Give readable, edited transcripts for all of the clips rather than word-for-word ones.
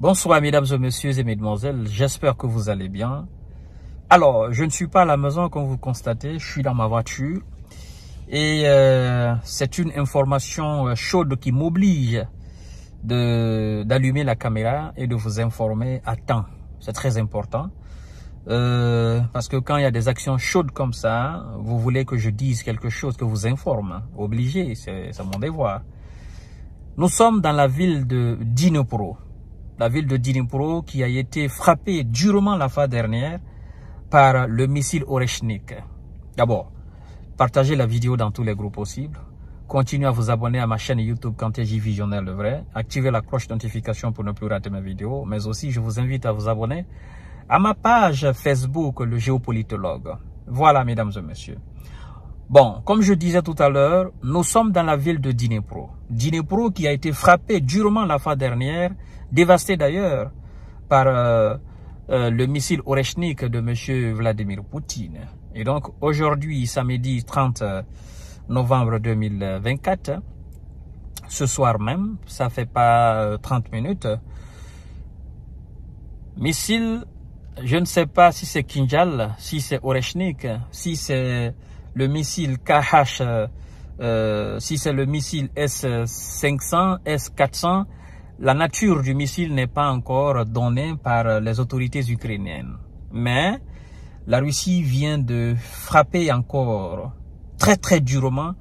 Bonsoir mesdames et messieurs et mesdemoiselles, j'espère que vous allez bien. Alors, je ne suis pas à la maison comme vous constatez, je suis dans ma voiture. Et c'est une information chaude qui m'oblige d'allumer la caméra et de vous informer à temps. C'est très important. Parce que quand il y a des actions chaudes comme ça, vous voulez que je dise quelque chose, que vous informe. Obligé, c'est mon devoir. Nous sommes dans la ville de Dnipro. La ville de Dnipro qui a été frappée durement la fois dernière par le missile Oreshnik. D'abord, partagez la vidéo dans tous les groupes possibles. Continuez à vous abonner à ma chaîne YouTube KantéJ Visionnaire le vrai. Activez la cloche de notification pour ne plus rater mes vidéos. Mais aussi, je vous invite à vous abonner à ma page Facebook, le géopolitologue. Voilà, mesdames et messieurs. Bon, comme je disais tout à l'heure, nous sommes dans la ville de Dnipro. Dnipro qui a été frappée durement la fois dernière, dévastée d'ailleurs par le missile Oreshnik de M. Vladimir Poutine. Et donc aujourd'hui, samedi 30 novembre 2024, ce soir même, ça fait pas 30 minutes, missile, je ne sais pas si c'est Kinjal, si c'est Oreshnik, si c'est le missile KH, si c'est le missile S-500, S-400, la nature du missile n'est pas encore donnée par les autorités ukrainiennes. Mais la Russie vient de frapper encore très durement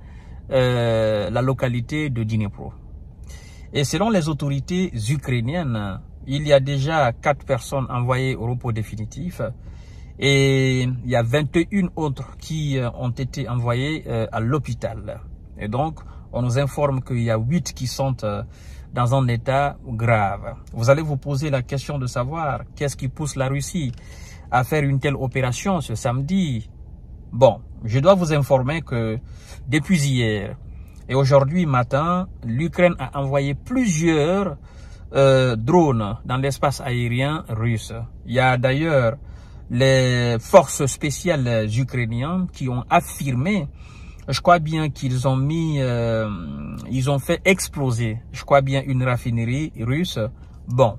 la localité de Dnipro. Et selon les autorités ukrainiennes, il y a déjà 4 personnes envoyées au repos définitif. Et il y a 21 autres qui ont été envoyés à l'hôpital. Et donc, on nous informe qu'il y a 8 qui sont dans un état grave. Vous allez vous poser la question de savoir qu'est-ce qui pousse la Russie à faire une telle opération ce samedi. Bon, je dois vous informer que depuis hier et aujourd'hui matin, l'Ukraine a envoyé plusieurs drones dans l'espace aérien russe. Il y a d'ailleurs les forces spéciales ukrainiennes qui ont affirmé, je crois bien qu'ils ont mis, ils ont fait exploser, je crois bien, une raffinerie russe. Bon,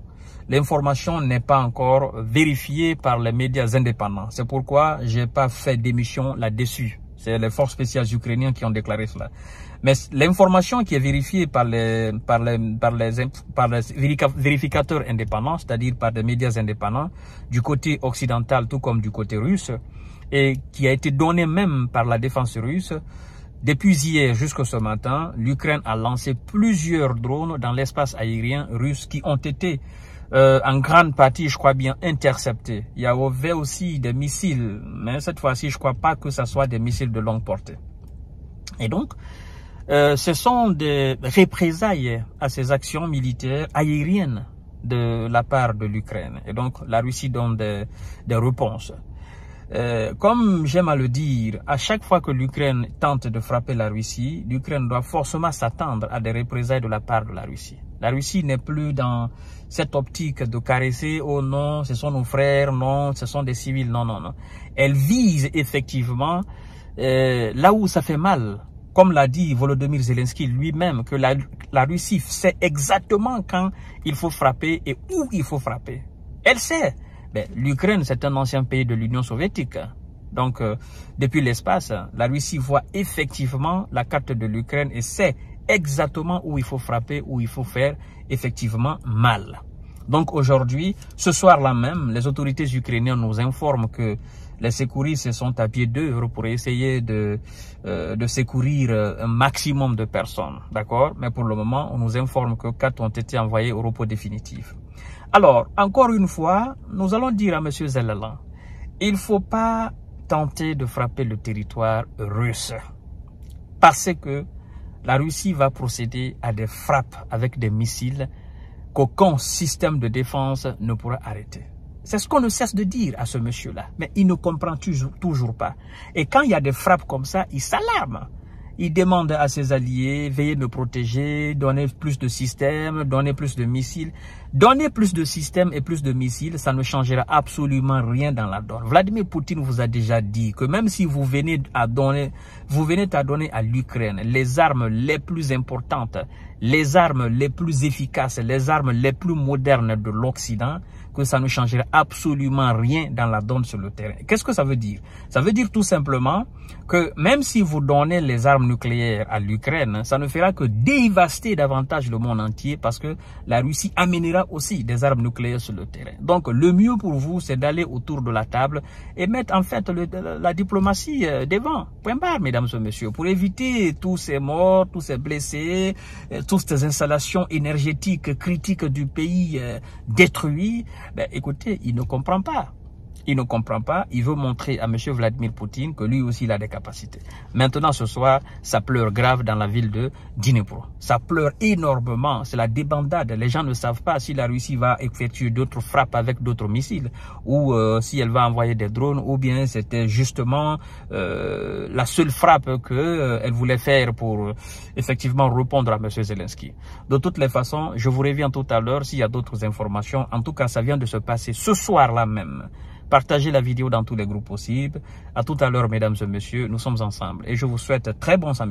l'information n'est pas encore vérifiée par les médias indépendants. C'est pourquoi j'ai pas fait d'émission là-dessus. C'est les forces spéciales ukrainiennes qui ont déclaré cela. Mais l'information qui est vérifiée par les vérificateurs indépendants, c'est-à-dire par des médias indépendants, du côté occidental tout comme du côté russe, et qui a été donnée même par la défense russe, depuis hier jusqu'à ce matin, l'Ukraine a lancé plusieurs drones dans l'espace aérien russe qui ont été en grande partie, je crois bien, interceptés. Il y avait aussi des missiles, mais cette fois-ci, je ne crois pas que ce soit des missiles de longue portée. Et donc, ce sont des représailles à ces actions militaires aériennes de la part de l'Ukraine. Et donc, la Russie donne des réponses. Comme j'aime à le dire, à chaque fois que l'Ukraine tente de frapper la Russie, l'Ukraine doit forcément s'attendre à des représailles de la part de la Russie. La Russie n'est plus dans cette optique de caresser, oh non, ce sont nos frères, non, ce sont des civils, non. Elle vise effectivement là où ça fait mal. Comme l'a dit Volodymyr Zelensky lui-même, que la Russie sait exactement quand il faut frapper et où il faut frapper. Elle sait. L'Ukraine, c'est un ancien pays de l'Union soviétique. Donc, depuis l'espace, la Russie voit effectivement la carte de l'Ukraine et sait exactement où il faut frapper, où il faut faire effectivement mal. Donc aujourd'hui, ce soir-là même, les autorités ukrainiennes nous informent que les secouristes sont à pied d'œuvre pour essayer de secourir un maximum de personnes. D'accord? Mais pour le moment, on nous informe que 4 ont été envoyés au repos définitif. Alors, encore une fois, nous allons dire à M. Zelensky, il ne faut pas tenter de frapper le territoire russe. Parce que la Russie va procéder à des frappes avec des missiles qu'aucun système de défense ne pourra arrêter. C'est ce qu'on ne cesse de dire à ce monsieur-là. Mais il ne comprend toujours pas. Et quand il y a des frappes comme ça, il s'alarme. Il demande à ses alliés, veuillez me protéger, donner plus de systèmes, donner plus de missiles. Donner plus de systèmes et plus de missiles, ça ne changera absolument rien dans la donne. Vladimir Poutine vous a déjà dit que même si vous venez à donner à l'Ukraine les armes les plus importantes les armes les plus efficaces, les armes les plus modernes de l'Occident, que ça ne changerait absolument rien dans la donne sur le terrain. Qu'est-ce que ça veut dire? Ça veut dire tout simplement que même si vous donnez les armes nucléaires à l'Ukraine, ça ne fera que dévaster davantage le monde entier parce que la Russie amènera aussi des armes nucléaires sur le terrain. Donc le mieux pour vous, c'est d'aller autour de la table et mettre en fait la diplomatie devant. Point barre, mesdames et messieurs, pour éviter tous ces morts, tous ces blessés, toutes ces installations énergétiques critiques du pays détruites. Ben, écoutez, il ne comprend pas. Il ne comprend pas. Il veut montrer à M. Vladimir Poutine que lui aussi il a des capacités. Maintenant, ce soir, ça pleure grave dans la ville de Dnipro. Ça pleure énormément. C'est la débandade. Les gens ne savent pas si la Russie va effectuer d'autres frappes avec d'autres missiles ou si elle va envoyer des drones ou bien c'était justement la seule frappe qu'elle voulait faire pour effectivement répondre à M. Zelensky. De toutes les façons, je vous reviens tout à l'heure s'il y a d'autres informations. En tout cas, ça vient de se passer ce soir-là même. Partagez la vidéo dans tous les groupes possibles. À tout à l'heure, mesdames et messieurs. Nous sommes ensemble et je vous souhaite très bon samedi.